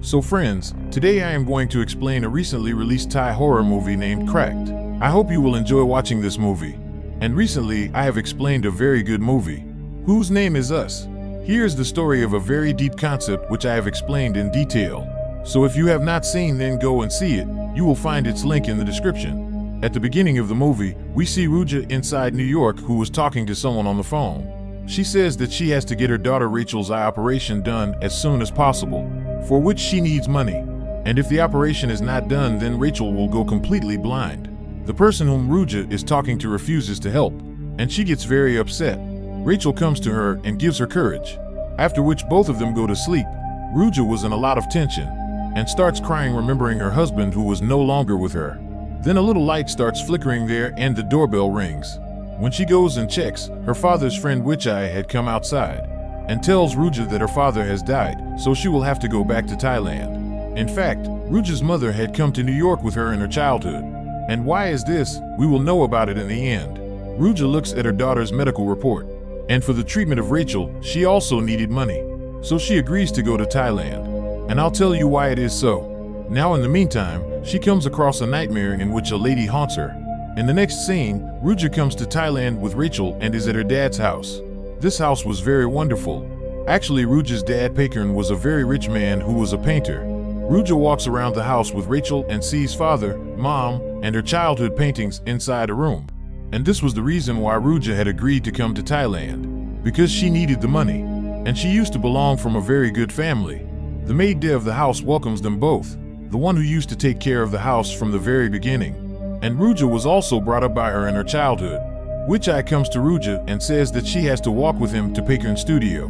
So friends, today I am going to explain a recently released Thai horror movie named Cracked. I hope you will enjoy watching this movie. And recently I have explained a very good movie, Whose Name Is Us. Here's the story of a very deep concept which I have explained in detail. So if you have not seen, then go and see it. You will find its link in the description. At the beginning of the movie, we see Ruja inside New York who was talking to someone on the phone. She says that she has to get her daughter Rachel's eye operation done as soon as possible, for which she needs money. And if the operation is not done, then Rachel will go completely blind. The person whom Ruja is talking to refuses to help, and she gets very upset. Rachel comes to her and gives her courage, after which both of them go to sleep. Ruja was in a lot of tension and starts crying, remembering her husband who was no longer with her. Then a little light starts flickering there and the doorbell rings. When she goes and checks, her father's friend Witcheye had come outside and tells Ruja that her father has died, so she will have to go back to Thailand. In fact, Ruja's mother had come to New York with her in her childhood. And why is this? We will know about it in the end. Ruja looks at her daughter's medical report, and for the treatment of Rachel, she also needed money. So she agrees to go to Thailand. And I'll tell you why it is so. Now in the meantime, she comes across a nightmare in which a lady haunts her. In the next scene, Ruja comes to Thailand with Rachel and is at her dad's house. This house was very wonderful. Actually, Ruja's dad Pakern was a very rich man who was a painter. Ruja walks around the house with Rachel and sees father, mom, and her childhood paintings inside a room. And this was the reason why Ruja had agreed to come to Thailand, because she needed the money, and she used to belong from a very good family. The maid of the house welcomes them both, the one who used to take care of the house from the very beginning. And Ruja was also brought up by her in her childhood. Witcheye comes to Ruja and says that she has to walk with him to Pakern's studio.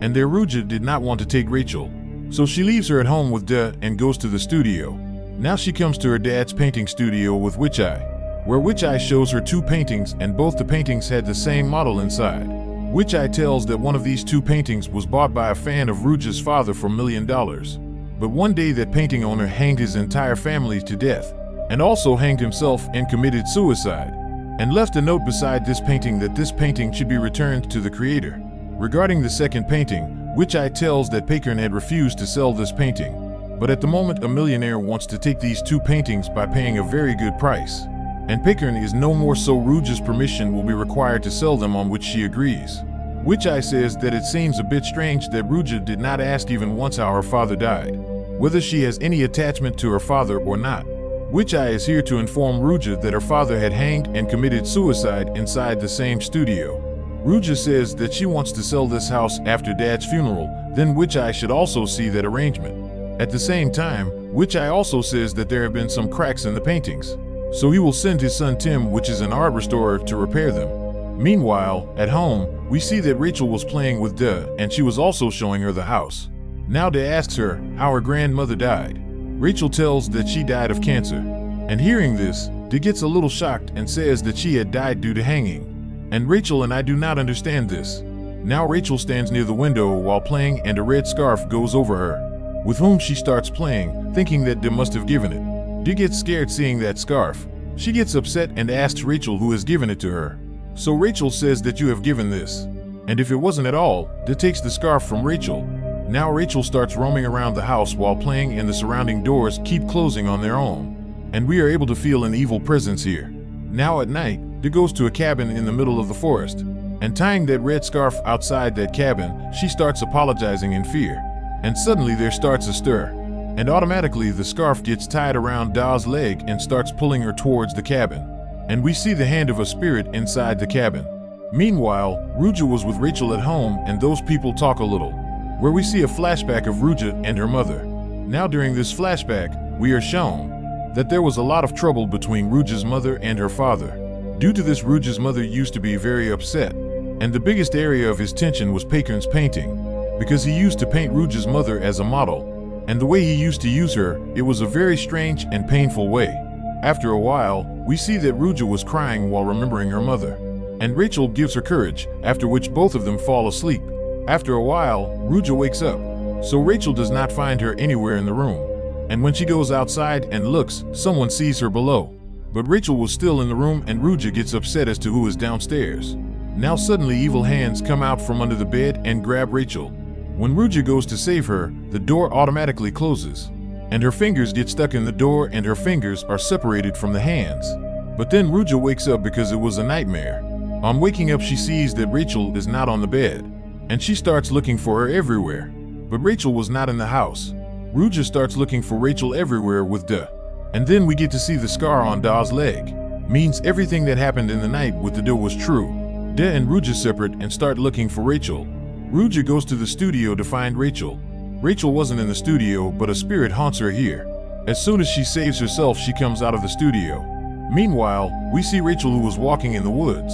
And there Ruja did not want to take Rachel, so she leaves her at home with and goes to the studio. Now she comes to her dad's painting studio with Witcheye, where Witcheye shows her two paintings, and both the paintings had the same model inside. Witcheye tells that one of these two paintings was bought by a fan of Ruja's father for $1 million. But one day that painting owner hanged his entire family to death, and also hanged himself and committed suicide, and left a note beside this painting that this painting should be returned to the creator. Regarding the second painting, Witcheye tells that Pakern had refused to sell this painting. But at the moment a millionaire wants to take these two paintings by paying a very good price. And Pakern is no more, so Ruja's permission will be required to sell them, on which she agrees. Witcheye says that it seems a bit strange that Ruja did not ask even once how her father died, whether she has any attachment to her father or not. Witcheye is here to inform Ruja that her father had hanged and committed suicide inside the same studio. Ruja says that she wants to sell this house after Dad's funeral, then Witcheye should also see that arrangement. At the same time, Witcheye also says that there have been some cracks in the paintings, so he will send his son Tim, which is an art restorer, to repair them. Meanwhile, at home, we see that Rachel was playing with and she was also showing her the house. Now asks her how her grandmother died. Rachel tells that she died of cancer. And hearing this, gets a little shocked and says that she had died due to hanging. And Rachel and I do not understand this. Now Rachel stands near the window while playing, and a red scarf goes over her, with whom she starts playing, thinking that must have given it. Gets scared seeing that scarf. She gets upset and asks Rachel who has given it to her. So Rachel says that you have given this. And if it wasn't at all, takes the scarf from Rachel. Now Rachel starts roaming around the house while playing, and the surrounding doors keep closing on their own. And we are able to feel an evil presence here. Now at night, goes to a cabin in the middle of the forest, and tying that red scarf outside that cabin, she starts apologizing in fear. And suddenly there starts a stir, and automatically the scarf gets tied around Da's leg and starts pulling her towards the cabin. And we see the hand of a spirit inside the cabin. Meanwhile, Ruja was with Rachel at home, and those people talk a little, where we see a flashback of Ruja and her mother. Now during this flashback, we are shown that there was a lot of trouble between Ruja's mother and her father. Due to this, Ruja's mother used to be very upset, and the biggest area of his tension was Pakern's painting, because he used to paint Ruja's mother as a model, and the way he used to use her, it was a very strange and painful way. After a while, we see that Ruja was crying while remembering her mother, and Rachel gives her courage, after which both of them fall asleep. After a while, Ruja wakes up, so Rachel does not find her anywhere in the room, and when she goes outside and looks, someone sees her below. But Rachel was still in the room, and Ruja gets upset as to who is downstairs. Now suddenly evil hands come out from under the bed and grab Rachel. When Ruja goes to save her, the door automatically closes, and her fingers get stuck in the door and her fingers are separated from the hands. But then Ruja wakes up because it was a nightmare. On waking up, she sees that Rachel is not on the bed, and she starts looking for her everywhere. But Rachel was not in the house. Ruja starts looking for Rachel everywhere with Da. And then we get to see the scar on Da's leg. Means everything that happened in the night with the Da was true. Da and Ruja separate and start looking for Rachel. Ruja goes to the studio to find Rachel. Rachel wasn't in the studio, but a spirit haunts her here. As soon as she saves herself, she comes out of the studio. Meanwhile, we see Rachel, who was walking in the woods,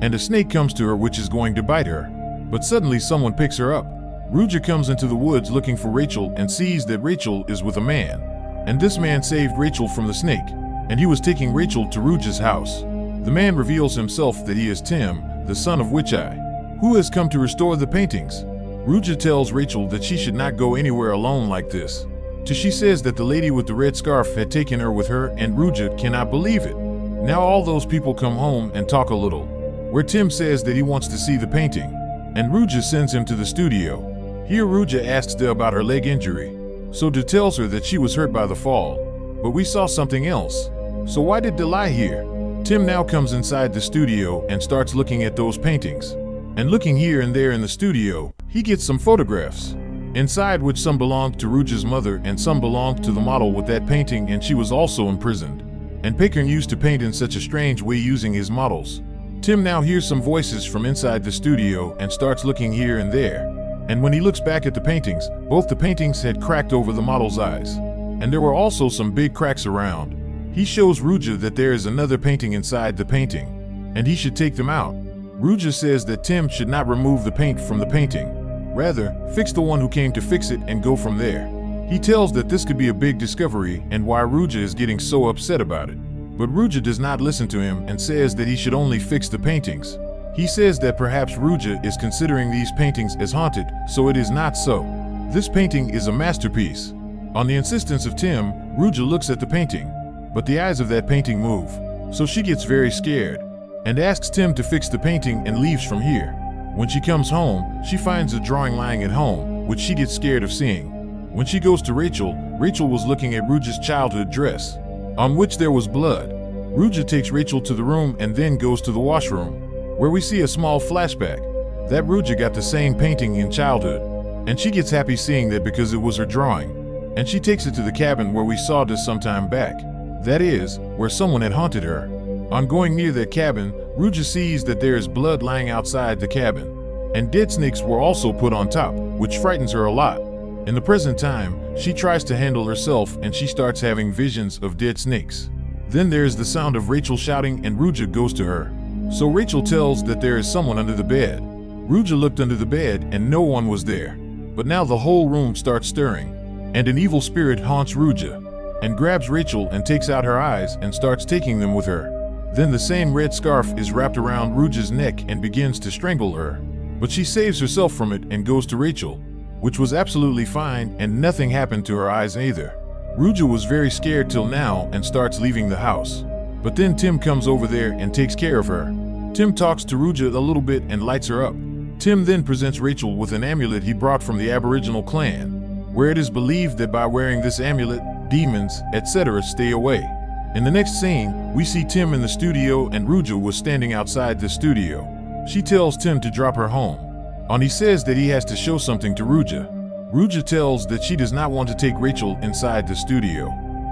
and a snake comes to her which is going to bite her. But suddenly someone picks her up. Ruja comes into the woods looking for Rachel and sees that Rachel is with a man. And this man saved Rachel from the snake, and he was taking Rachel to Ruja's house. The man reveals himself that he is Tim, the son of Witch Eye, who has come to restore the paintings. Ruja tells Rachel that she should not go anywhere alone like this. She says that the lady with the red scarf had taken her with her, and Ruja cannot believe it. Now all those people come home and talk a little, where Tim says that he wants to see the painting, and Ruja sends him to the studio. Here Ruja asks Da about her leg injury. So Da tells her that she was hurt by the fall, but we saw something else. So why did Da lie here? Tim now comes inside the studio and starts looking at those paintings. And looking here and there in the studio, he gets some photographs, inside which some belonged to Ruja's mother and some belonged to the model with that painting, and she was also imprisoned. And Paikern used to paint in such a strange way using his models. Tim now hears some voices from inside the studio and starts looking here and there. And when he looks back at the paintings, both the paintings had cracked over the model's eyes. And there were also some big cracks around. He shows Ruja that there is another painting inside the painting, and he should take them out. Ruja says that Tim should not remove the paint from the painting. Rather, fix the one who came to fix it and go from there. He tells that this could be a big discovery and why Ruja is getting so upset about it. But Ruja does not listen to him and says that he should only fix the paintings. He says that perhaps Ruja is considering these paintings as haunted, so it is not so. This painting is a masterpiece. On the insistence of Tim, Ruja looks at the painting, but the eyes of that painting move, so she gets very scared and asks Tim to fix the painting and leaves from here. When she comes home, she finds a drawing lying at home, which she gets scared of seeing. When she goes to Rachel, Rachel was looking at Ruja's childhood dress, on which there was blood. Ruja takes Rachel to the room and then goes to the washroom, where we see a small flashback that Ruja got the same painting in childhood, and she gets happy seeing that because it was her drawing, and she takes it to the cabin where we saw this some time back. That is, where someone had haunted her. On going near that cabin, Ruja sees that there is blood lying outside the cabin, and dead snakes were also put on top, which frightens her a lot. In the present time, she tries to handle herself and she starts having visions of dead snakes. Then there is the sound of Rachel shouting and Ruja goes to her. So Rachel tells that there is someone under the bed. Ruja looked under the bed and no one was there. But now the whole room starts stirring, and an evil spirit haunts Ruja, and grabs Rachel and takes out her eyes and starts taking them with her. Then the same red scarf is wrapped around Ruja's neck and begins to strangle her. But she saves herself from it and goes to Rachel, which was absolutely fine and nothing happened to her eyes either. Ruja was very scared till now and starts leaving the house. But then Tim comes over there and takes care of her. Tim talks to Ruja a little bit and lights her up. Tim then presents Rachel with an amulet he brought from the Aboriginal clan, where it is believed that by wearing this amulet, demons, etc. stay away. In the next scene, we see Tim in the studio and Ruja was standing outside the studio. She tells Tim to drop her home. He says that he has to show something to Ruja. Ruja tells that she does not want to take Rachel inside the studio,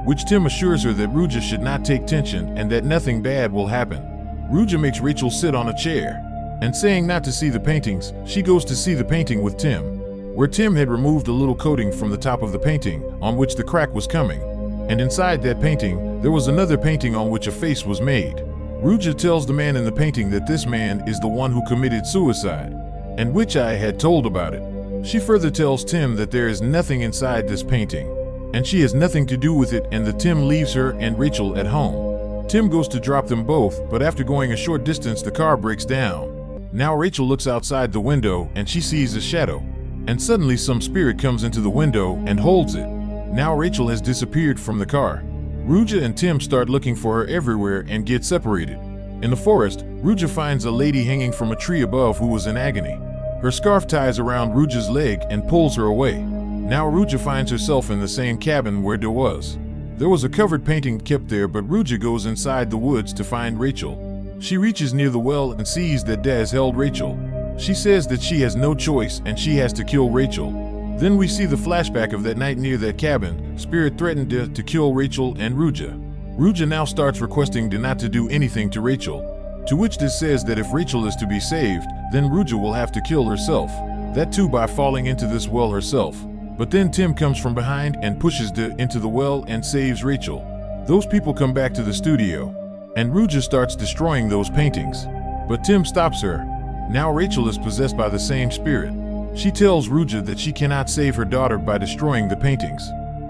which Tim assures her that Ruja should not take tension and that nothing bad will happen. Ruja makes Rachel sit on a chair, and saying not to see the paintings, she goes to see the painting with Tim, where Tim had removed a little coating from the top of the painting on which the crack was coming. And inside that painting, there was another painting on which a face was made. Ruja tells the man in the painting that this man is the one who committed suicide, and Witch Eye had told about it. She further tells Tim that there is nothing inside this painting, and she has nothing to do with it, and that Tim leaves her and Rachel at home. Tim goes to drop them both, but after going a short distance the car breaks down. Now Rachel looks outside the window and she sees a shadow, and suddenly some spirit comes into the window and holds it. Now Rachel has disappeared from the car. Ruja and Tim start looking for her everywhere and get separated. In the forest, Ruja finds a lady hanging from a tree above who was in agony, Her scarf ties around Ruja's leg and pulls her away. Now Ruja finds herself in the same cabin where there was. There was a covered painting kept there, but Ruja goes inside the woods to find Rachel. She reaches near the well and sees that Da has held Rachel. She says that she has no choice and she has to kill Rachel. Then we see the flashback of that night near that cabin. Spirit threatened Da to kill Rachel and Ruja. Ruja now starts requesting Da not to do anything to Rachel, to which Da says that if Rachel is to be saved, then Ruja will have to kill herself. That too by falling into this well herself. But then Tim comes from behind and pushes Da into the well and saves Rachel. Those people come back to the studio, and Ruja starts destroying those paintings. But Tim stops her. Now Rachel is possessed by the same spirit. She tells Ruja that she cannot save her daughter by destroying the paintings.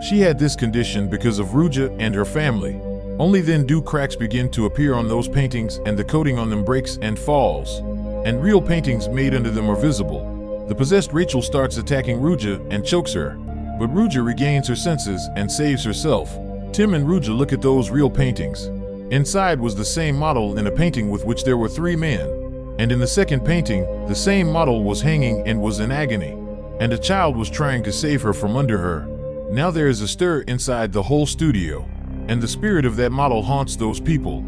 She had this condition because of Ruja and her family. Only then do cracks begin to appear on those paintings and the coating on them breaks and falls. And real paintings made under them are visible. The possessed Rachel starts attacking Ruja and chokes her. But Ruja regains her senses and saves herself. Tim and Ruja look at those real paintings. Inside was the same model in a painting with which there were 3 men. And in the second painting, the same model was hanging and was in agony. And a child was trying to save her from under her. Now there is a stir inside the whole studio. And the spirit of that model haunts those people.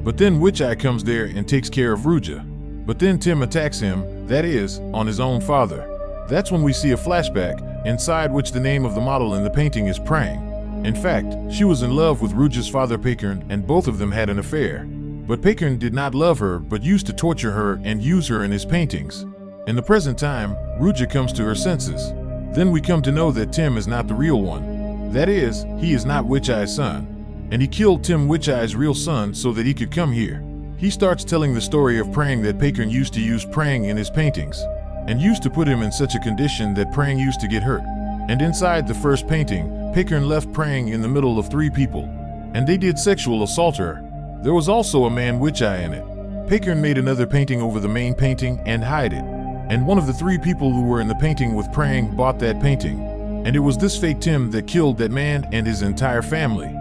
But then Witch Eye comes there and takes care of Ruja. But then Tim attacks him, that is, on his own father. That's when we see a flashback, inside which the name of the model in the painting is Prang. In fact, she was in love with Ruja's father Pakern, and both of them had an affair. But Pakern did not love her but used to torture her and use her in his paintings. In the present time, Ruja comes to her senses. Then we come to know that Tim is not the real one. That is, he is not Witch Eye's son. And he killed Tim, Witch Eye's real son, so that he could come here. He starts telling the story of Prang, that Pakern used to use Prang in his paintings, and used to put him in such a condition that Prang used to get hurt. And inside the first painting, Pakern left Prang in the middle of 3 people, and they did sexual assault her. There was also a man Witch Eye in it. Pakern made another painting over the main painting and hide it. And one of the 3 people who were in the painting with Prang bought that painting. And it was this fake Tim that killed that man and his entire family.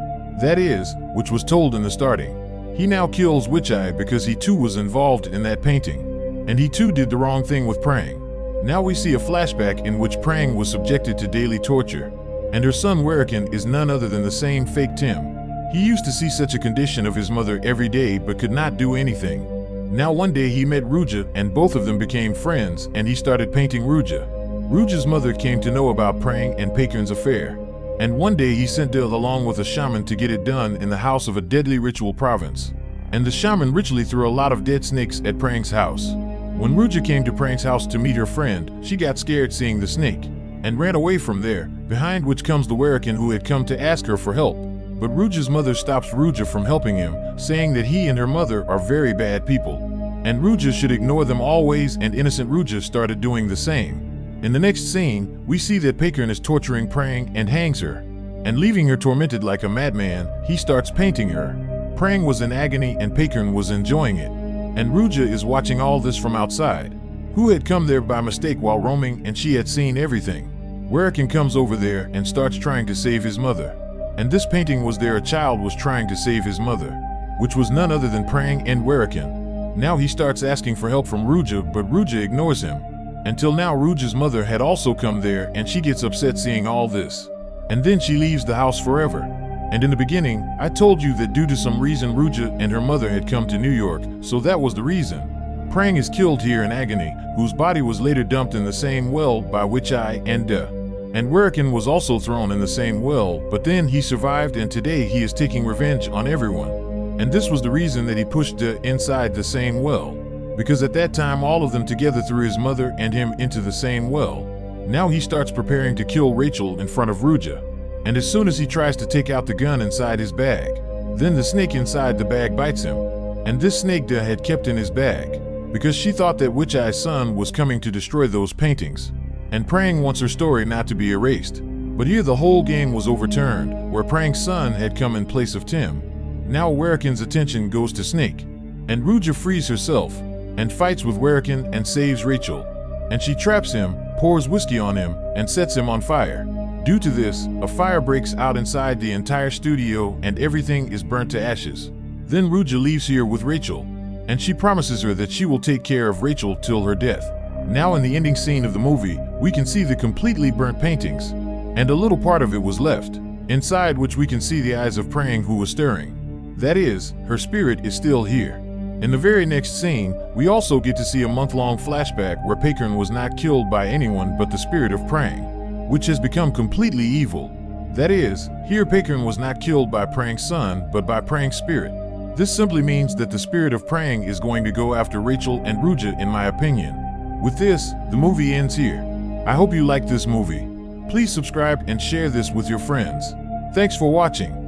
That is, which was told in the starting. He now kills Witch Eye because he too was involved in that painting. And he too did the wrong thing with Prang. Now we see a flashback in which Prang was subjected to daily torture. And her son Werakin is none other than the same fake Tim. He used to see such a condition of his mother every day but could not do anything. Now one day he met Ruja and both of them became friends, and he started painting Ruja. Ruja's mother came to know about Prang and Pakern's affair. And one day he sent Dil along with a shaman to get it done in the house of a deadly ritual province. And the shaman ritually threw a lot of dead snakes at Prang's house. When Ruja came to Prang's house to meet her friend, she got scared seeing the snake and ran away from there, behind which comes the Werakin who had come to ask her for help. But Ruja's mother stops Ruja from helping him, saying that he and her mother are very bad people, and Ruja should ignore them always, and innocent Ruja started doing the same. In the next scene, we see that Pakern is torturing Prang and hangs her. And leaving her tormented like a madman, he starts painting her. Prang was in agony and Pakern was enjoying it. And Ruja is watching all this from outside, who had come there by mistake while roaming, and she had seen everything. Werakin comes over there and starts trying to save his mother. And this painting was there a child was trying to save his mother, which was none other than Prang and Werakin. Now he starts asking for help from Ruja, but Ruja ignores him. Until now Ruja's mother had also come there, and she gets upset seeing all this. And then she leaves the house forever. And in the beginning, I told you that due to some reason Ruja and her mother had come to New York, so that was the reason. Prang is killed here in agony, whose body was later dumped in the same well by Witch Eye and Da. And Werakin was also thrown in the same well, but then he survived, and today he is taking revenge on everyone. And this was the reason that he pushed Da inside the same well, because at that time all of them together threw his mother and him into the same well. Now he starts preparing to kill Rachel in front of Ruja. And as soon as he tries to take out the gun inside his bag, then the snake inside the bag bites him. And this snake Da had kept in his bag, because she thought that Witch Eye's son was coming to destroy those paintings. And Prang wants her story not to be erased. But here the whole game was overturned, where Prang's son had come in place of Tim. Now Werakin's attention goes to Snake. And Ruja frees herself, and fights with Werakin and saves Rachel. And she traps him, pours whiskey on him, and sets him on fire. Due to this, a fire breaks out inside the entire studio and everything is burnt to ashes. Then Ruja leaves here with Rachel. and she promises her that she will take care of Rachel till her death. Now in the ending scene of the movie, we can see the completely burnt paintings, and a little part of it was left, inside which we can see the eyes of Praying who was stirring. That is, her spirit is still here. In the very next scene, we also get to see a month-long flashback where Paquin was not killed by anyone but the spirit of Praying, which has become completely evil. That is, here Paquin was not killed by Praying's son, but by Praying's spirit. This simply means that the spirit of Praying is going to go after Rachel and Ruja, in my opinion. With this, the movie ends here. I hope you liked this movie. Please subscribe and share this with your friends. Thanks for watching.